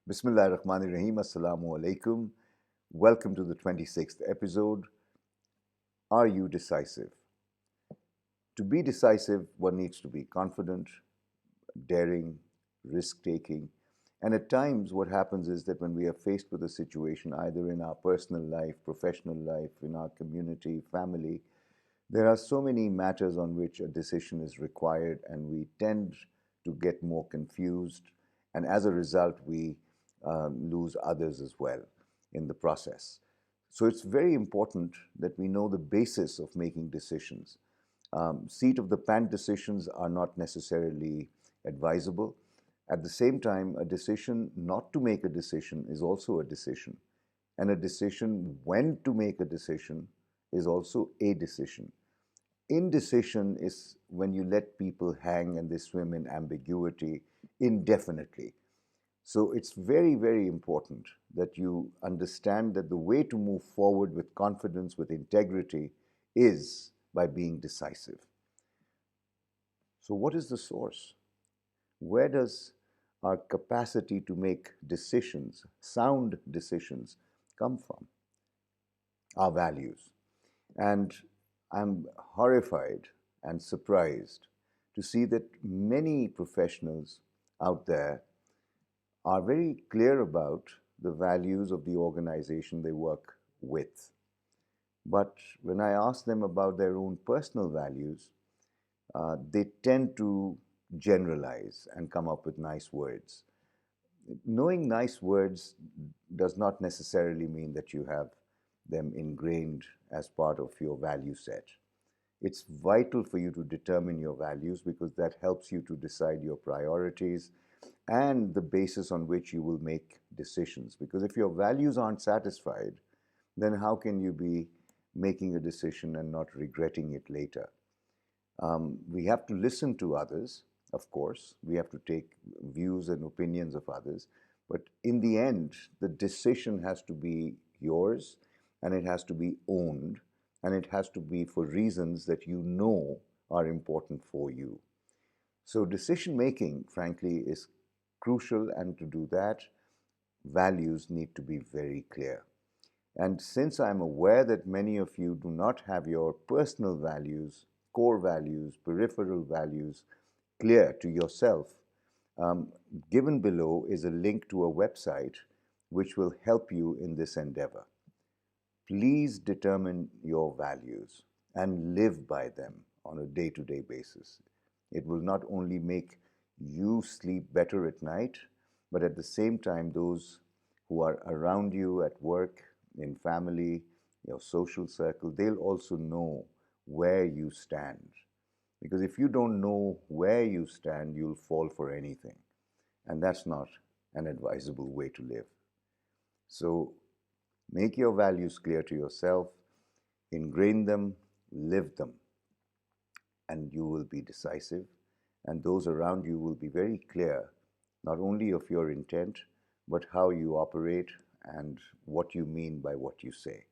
Bismillah ar-Rahman ar-Rahim. Assalamu alaikum. Welcome to the 26th episode. Are you decisive? To be decisive, one needs to be confident, daring, risk-taking. And at times, what happens is that when we are faced with a situation, either in our personal life, professional life, in our community, family, there are so many matters on which a decision is required, and we tend to get more confused. And as a result, we lose others as well in the process. So it's very important that we know the basis of making decisions. Seat of the pant decisions are not necessarily advisable. At the same time, a decision not to make a decision is also a decision. And a decision when to make a decision is also a decision. Indecision is when you let people hang and they swim in ambiguity indefinitely. So it's very, very important that you understand that the way to move forward with confidence, with integrity, is by being decisive. So what is the source? Where does our capacity to make decisions, sound decisions, come from? Our values. And I'm horrified and surprised to see that many professionals out there are very clear about the values of the organization they work with. But when I ask them about their own personal values, they tend to generalize and come up with nice words. Knowing nice words does not necessarily mean that you have them ingrained as part of your value set. It's vital for you to determine your values because that helps you to decide your priorities and the basis on which you will make decisions. Because if your values aren't satisfied, then how can you be making a decision and not regretting it later? We have to listen to others, of course. We have to take views and opinions of others. But in the end, the decision has to be yours and it has to be owned and it has to be for reasons that you know are important for you. So decision making, frankly, is crucial, and to do that, values need to be very clear. And since I'm aware that many of you do not have your personal values, core values, peripheral values clear to yourself, given below is a link to a website which will help you in this endeavor. Please determine your values and live by them on a day-to-day basis. It will not only make you sleep better at night, but at the same time, those who are around you at work, in family, your social circle, they'll also know where you stand. Because if you don't know where you stand, you'll fall for anything. And that's not an advisable way to live. So make your values clear to yourself, ingrain them, live them, and you will be decisive. And those around you will be very clear, not only of your intent, but how you operate and what you mean by what you say.